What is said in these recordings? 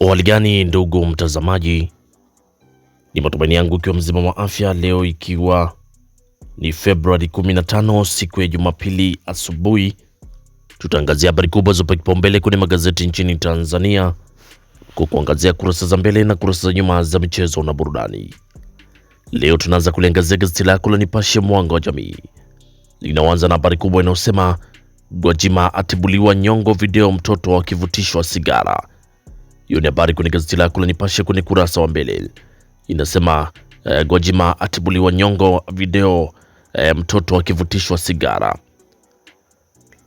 Hali gani ndugu mtazamaji, ni matumaini yangu ikiwa mzima wa afya. Leo ikiwa ni Februari 15 siku ya Jumapili asubuhi, tutaangazia habari kubwa zopa kipaumbele kwenye magazeti nchini Tanzania, kwa kuangazia kurasa za mbele na kurasa za nyuma za michezo na burudani. Leo tunaanza kuliangazia gazeti lako la Nipashe Mwanga wa Jamii. Linaanza na habari kubwa inayosema Gwajima atibuliwa nyongo video mtoto akivutishwa sigara. Hiyo ni habari kwenye gazeti lako la Nipashe kwenye kurasa wa mbele. Inasema Gwajima atibuliwa nyongo video mtoto akivutishwa sigara.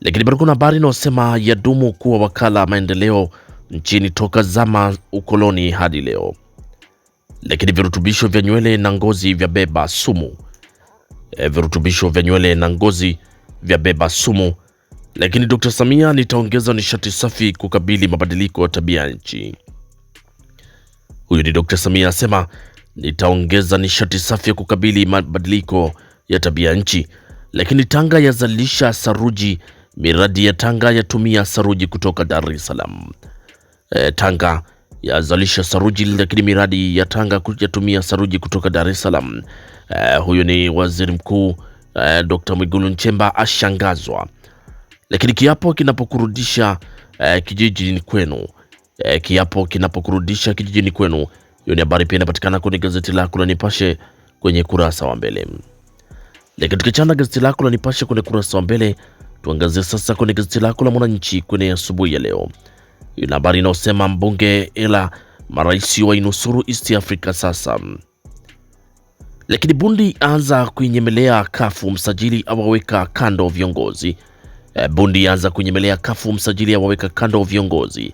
Lakini bado kuna habari inayosema yadumu kuwa wakala maendeleo nchini toka zama ukoloni hadi leo. Lakini virutubisho vya nywele na ngozi vya beba sumu. Virutubisho vya nywele na ngozi vya beba sumu. Lakini Dr. Samia nitaongeza nishati safi kukabili mabadiliko ya tabia nchi. Huyu ni Dr. Samia asema nitaongeza nishati safi ya kukabili mabadiliko ya tabia nchi. Lakini Tanga yazalisha saruji, miradi ya Tanga yatumia saruji kutoka Dar es Salaam. Tanga yazalisha saruji, lakini miradi ya Tanga yatumia saruji kutoka Dar es Salaam. Huyu ni Waziri Mkuu Dr. Mwigulu Nchemba ashangazwa. Lakini kiapo kinapokurudisha kijijini kwenu. Kiapo kinapokurudisha kijijini kwenu. Hiyo ni habari pia inapatikana kwenye gazeti lako la Nipashe kwenye kurasa wa mbele. Lakini tukichana gazeti lako la Nipashe kwenye kurasa wa mbele, tuangazie sasa kwenye gazeti lako la Mwananchi kwenye asubuhi ya leo. Hiyo ni habari inayosema mbunge ela marais wa inusuru East Africa sasa. Lakini Bundi anza kuinyemelea kafu, msajili awaweka kando viongozi. Bundi anza kunyemelea kafu, msajili awaweka kando viongozi.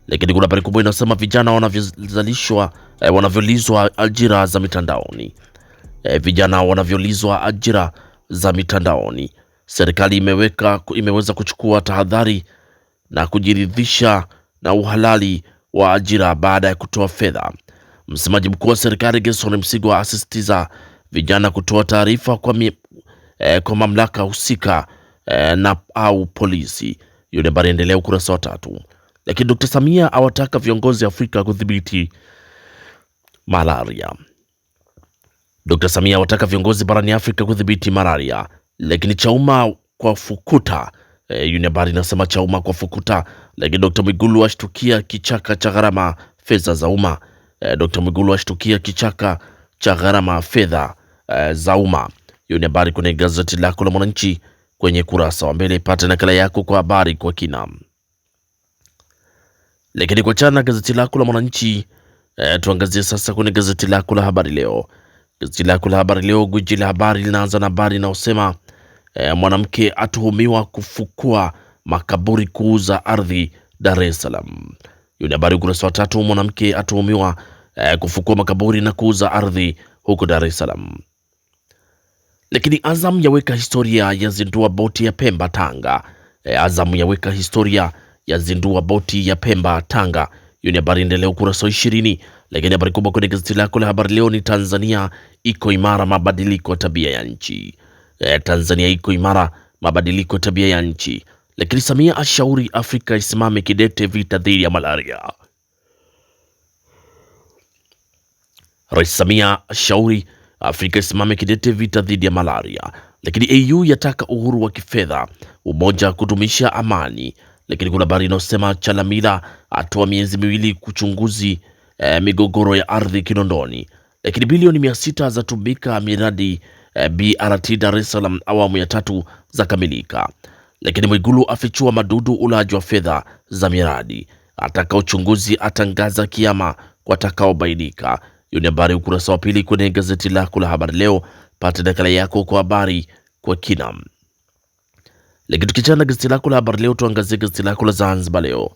Lakini kuna habari kubwa inasema vijana wanavyolizwa ajira za mitandaoni. Vijana wanavyolizwa ajira za mitandaoni. Serikali imeweza kuchukua tahadhari na kujiridhisha na uhalali wa ajira baada ya kutoa fedha. Msemaji mkuu wa serikali Gerson Msigwa asisitiza vijana kutoa taarifa kwa mamlaka husika na au polisi. Hiyo ni habari endelea ukurasa wa 3. Lakini Dr. Samia awataka viongozi Afrika kudhibiti malaria. Dr. Samia awataka viongozi barani Afrika kudhibiti malaria. Lakini Chauma kwa fukuta. Hiyo ni habari inasema Chauma kwa fukuta. Lakini Dr. Mwigulu ashtukia kichaka cha gharama fedha za umma. Dr. Mwigulu ashtukia kichaka cha gharama fedha za umma. Hiyo ni habari kwenye gazeti lako la Mwananchi kwenye kurasa wa mbele. Pata nakala yako kwa habari kwa kina. Lakini kwa chana gazeti lako la Mwananchi, tuangazie sasa kwenye gazeti lako la Habari Leo. Gazeti lako la Habari Leo, gwiji la habari, linaanza na habari inayosema mwanamke atuhumiwa kufukua makaburi kuuza ardhi Dar es Salaam. Hiyo ni habari ukurasa wa 3. Mwanamke atuhumiwa kufukua makaburi na kuuza ardhi huko Dar es Salaam. Lakini Azam yaweka historia ya zindua boti ya Pemba Tanga. Azam yaweka historia ya zindua boti ya Pemba Tanga. Hiyo ni habari endelea ukurasa wa 20. Lakini habari kubwa kwenye gazeti lako la Habari Leo ni Tanzania iko imara mabadiliko ya tabia ya nchi. Tanzania iko imara mabadiliko ya tabia ya nchi. Lakini Samia ashauri Afrika isimame kidete vita dhidi ya malaria. Rais Samia ashauri Afrika isimame kidete vita dhidi ya malaria. Lakini AU yataka uhuru wa kifedha, umoja kudumisha amani. Lakini kuna habari inayosema Chalamila atoa miezi miwili kuchunguzi migogoro ya ardhi Kinondoni. Lakini bilioni 600 zatumika miradi BRT Dar es Salaam awamu ya 3 za kamilika. Lakini Mwigulu afichua madudu ulaji wa fedha za miradi. Ataka uchunguzi, atangaza kiama kwa atakaobainika. Hiyo ni habari ukurasa wa 2 kwenye gazeti lako la Habari Leo. Pata nakala yako kwa habari kwa kina. Lakini tukichana gazeti lako la Habari Leo, tuangazie gazeti lako la Zanzibar Leo.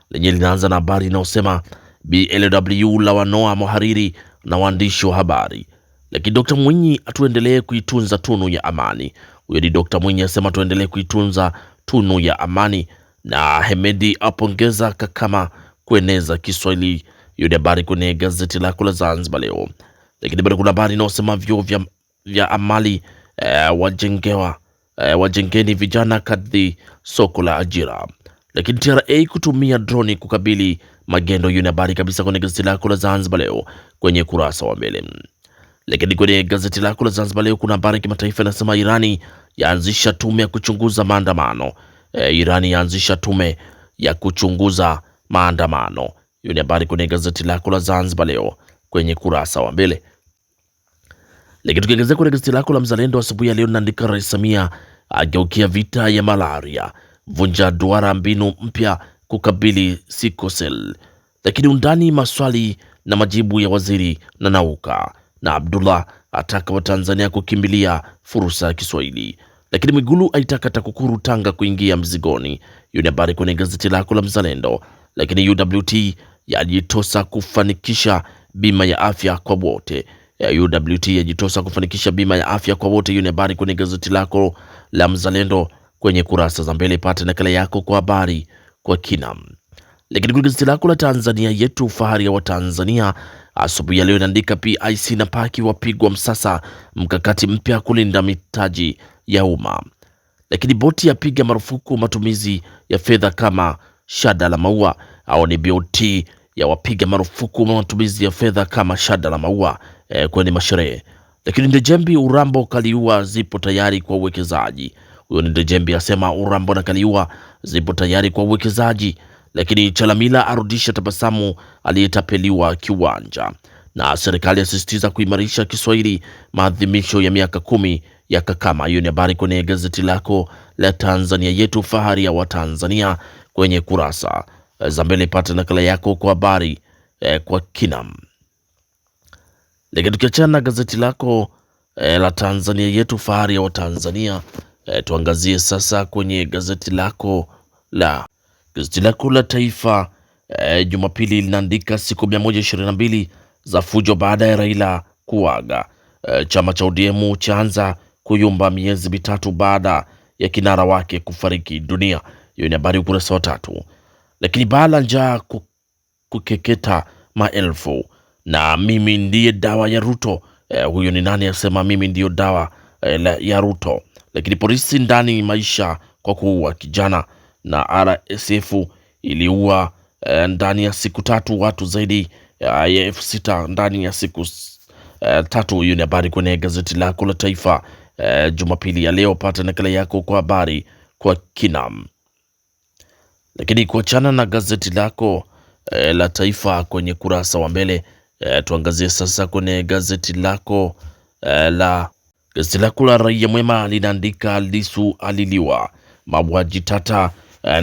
Lenye linaanza na habari inayosema BLW la wanoa muhariri na waandishi wa habari. Lakini Dr. Mwinyi atuendelee kuitunza tunu ya amani. Huyo ni Dr. Mwinyi asema tuendelee kuitunza tunu ya amani. Na Hemedi apongeza Kakama kueneza Kiswahili. Hiyo ni habari kwenye gazeti lako la Zanzibar Leo. Lakini bado kuna habari inayosema vyuo vya amali wajengeni vijana kadhi soko la ajira. Lakini TRA kutumia droni kukabili magendo. Hiyo ni habari kabisa kwenye gazeti lako la Zanzibar Leo kwenye kurasa wa mbele. Lakini kwenye gazeti lako la Zanzibar Leo kuna habari kimataifa inasema Irani yaanzisha tume ya kuchunguza maandamano. Irani yaanzisha tume ya kuchunguza maandamano. Hiyo ni habari kwenye gazeti lako la Zanzibar Leo kwenye kurasa wa mbele. Lakini tukiangazia kwenye gazeti lako la Mzalendo asubuhi ya leo linaandika Rais Samia ageukia vita ya malaria, vunja duara mbinu mpya kukabili sikosel. Lakini undani maswali na majibu ya waziri na nauka, na Abdullah ataka Watanzania kukimbilia fursa ya Kiswahili. Lakini Mwigulu aitaka TAKUKURU Tanga kuingia mzigoni. Hiyo ni habari kwenye gazeti lako la Mzalendo. Lakini UWT yajitosa kufanikisha bima ya afya kwa wote. UWT yajitosa kufanikisha bima ya afya kwa wote. Hiyo ni habari kwenye gazeti lako la Mzalendo kwenye kurasa za mbele. Pata nakala yako kwa habari kwa kina. Lakini kwenye gazeti lako la Tanzania Yetu, fahari ya Watanzania, asubuhi ya leo inaandika PIC na paki wapigwa msasa, mkakati mpya kulinda mitaji ya umma. Lakini boti yapiga marufuku matumizi ya fedha kama shada la maua, au ni BOT ya wapiga marufuku matumizi ya fedha kama shada la maua kwenye masherehe. Lakini Ndejembi Urambo Kaliua zipo tayari kwa uwekezaji. Huyo ni Ndejembi asema Urambo na Kaliua zipo tayari kwa uwekezaji. Lakini Chalamila arudisha tabasamu aliyetapeliwa kiwanja. Na serikali yasisitiza kuimarisha Kiswahili maadhimisho ya miaka 10 ya Kakama. Hiyo ni habari kwenye gazeti lako la Tanzania Yetu, fahari ya Watanzania kwenye kurasa za mbele. Pata nakala yako kwa habari kwa kinam. Lakini tukiachana na gazeti lako la Tanzania Yetu, fahari ya Watanzania, tuangazie sasa kwenye gazeti lako la Taifa. Jumapili linaandika siku 122 za fujo baada ya Raila kuaga. Chama cha ODM chaanza kuyumba miezi mitatu baada ya kinara wake kufariki dunia. Hiyo ni habari ukurasa wa 3. Lakini bala njaa kukeketa maelfu, na mimi ndiye dawa ya Ruto. Huyo ni nani asema mimi ndiyo dawa ya Ruto? Lakini polisi ndani maisha kwa kuua kijana, na RSF iliua ndani ya siku 3 watu zaidi ya 6,000 ndani ya siku 3. Hiyo ni habari kwenye gazeti lako la Taifa Jumapili ya leo. Pata nakala yako kwa habari kwa kinam. Lakini kuachana na gazeti lako la Taifa kwenye kurasa wa mbele, tuangazie sasa kwenye gazeti lako la Raia Mwema linaandika Lissu aliliwa, mauaji tata,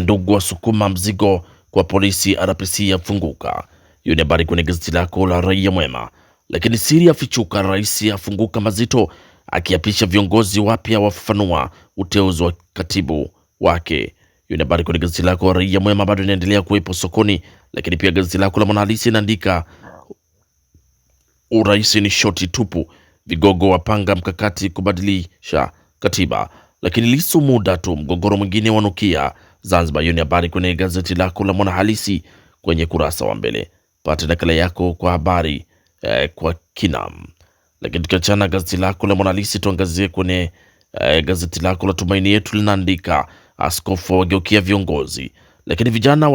ndugu wasukuma mzigo kwa polisi, RPC yafunguka. Hiyo ni habari kwenye gazeti lako la Raia Mwema. Lakini siri afichuka, rais afunguka mazito, akiapisha viongozi wapya, wafafanua uteuzi wa katibu wake. Hiyo ni habari kwenye gazeti lako Raia Mwema, bado inaendelea kuwepo sokoni. Lakini pia gazeti lako la Mwanahalisi inaandika urais ni shoti tupu, vigogo wapanga mkakati kubadilisha katiba. Lakini Lissu muda tu, mgogoro mwingine wanukia Zanzibar. Hiyo ni habari kwenye gazeti lako la Mwanahalisi kwenye kurasa wa mbele. Pata nakala yako kwa habari kwa kinam. Lakini tukiachana gazeti lako la Mwanahalisi, tuangazie kwenye gazeti lako la Tumaini Yetu linaandika askofu wageukia viongozi. Lakini vijana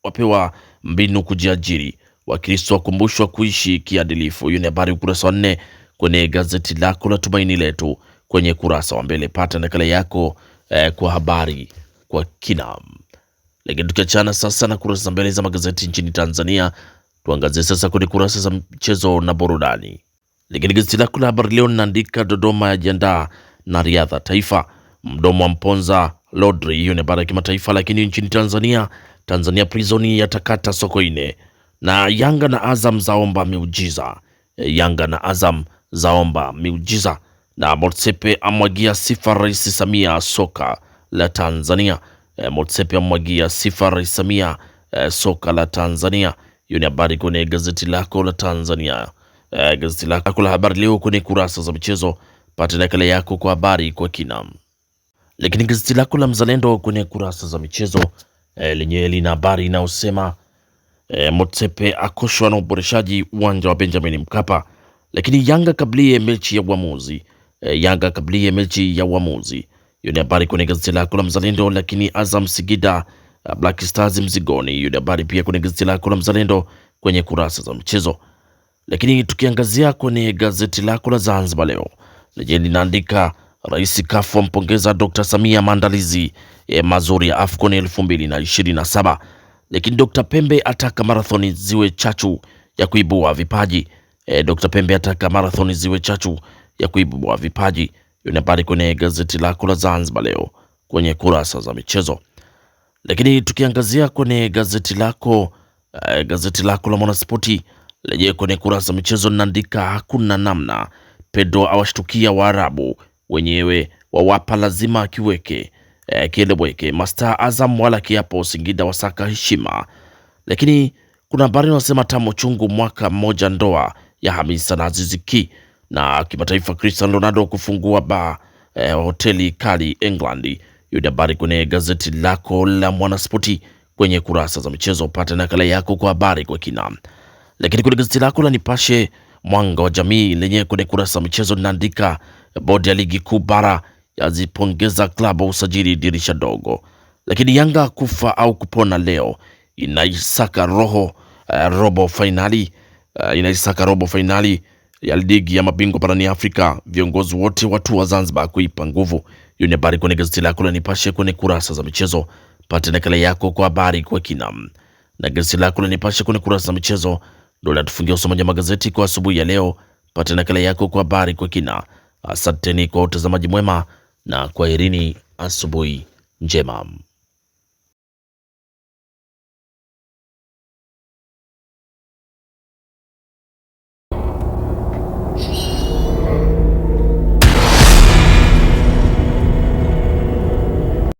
wapewa mbinu kujiajiri, Wakristo wakumbushwa kuishi kiadilifu. Hiyo ni habari ukurasa wa 4 kwenye gazeti lako la Tumaini Letu kwenye kurasa wa mbele. Pata nakala yako kwa habari kwa kinam. Lakini tukiachana sasa na kurasa za mbele za magazeti nchini Tanzania, tuangazie sasa kwenye kurasa za mchezo na burudani. Lakini gazeti lako la Habari Leo linaandika Dodoma yajiandaa na riadha taifa, mdomo wa mponza Lodri. Hiyo ni habari ya kimataifa. Lakini nchini Tanzania Prison yatakata Sokoine, na Yanga na Azam zaomba miujiza. Yanga na Azam zaomba miujiza, na Motsepe amwagia sifa Rais Samia soka la Tanzania. Motsepe amwagia sifa Rais Samia soka la Tanzania. Hiyo ni habari kwenye gazeti lako la Tanzania, gazeti lako la Habari Leo kwenye kurasa za michezo. Pata nakala yako kwa habari kwa kina. Lakini gazeti lako la Mzalendo kwenye kurasa za michezo lenye lina habari inayosema Motsepe akoshwa na uboreshaji uwanja wa Benjamin Mkapa. Lakini Yanga kablie mechi ya uamuzi. Yanga kablie mechi ya uamuzi. Hiyo ni habari kwenye gazeti lako la Mzalendo. Lakini Azam Sigida Black Stars mzigoni. Hiyo ni habari pia kwenye gazeti lako la Mzalendo kwenye kurasa za mchezo. Lakini tukiangazia kwenye gazeti lako la Zanzibar Leo lenye linaandika Rais CAF ampongeza Dr. Samia maandalizi mazuri ya AFCON 2027. Lakini Dr. Pembe ataka marathoni ziwe chachu ya kuibua vipaji. Dr. Pembe ataka marathoni ziwe chachu ya kuibua vipaji. Hiyo ni habari kwenye gazeti lako la Zanzibar Leo kwenye kurasa za michezo. Lakini tukiangazia kwenye gazeti lako la Mwanaspoti lenye kwenye kurasa za michezo linaandika hakuna namna, Pedro awashtukia Waarabu wenyewe wawapa lazima kieleweke. Mastaa Azam wala kiapo Singida wasaka heshima. Lakini kuna habari inasema tamu chungu mwaka mmoja ndoa ya Hamisa na Aziziki. Na kimataifa Cristiano Ronaldo kufungua hoteli kali England. Hiyo ni habari kwenye gazeti lako la Mwanaspoti kwenye kurasa za michezo. Pata nakala yako kwa habari kwa kina. Lakini kwenye gazeti lako la Nipashe Mwanga wa Jamii lenye kwenye kurasa za michezo linaandika bodi ya ligi kuu bara yazipongeza klabu usajili dirisha dogo. Lakini Yanga kufa au kupona leo inaisaka robo fainali ya ligi ya mabingwa barani Afrika. Viongozi wote watu wa Zanzibar kuipa nguvu. Hiyo ni habari kwenye gazeti lako la Nipashe kwenye kurasa za michezo. Pata nakala yako kwa habari kwa kina. Na gazeti lako la Nipashe kwenye kurasa za michezo ndio linatufungia usomaji wa magazeti kwa asubuhi ya leo. Pata nakala yako kwa habari kwa kina. Asanteni kwa utazamaji mwema na kwaherini, asubuhi njema.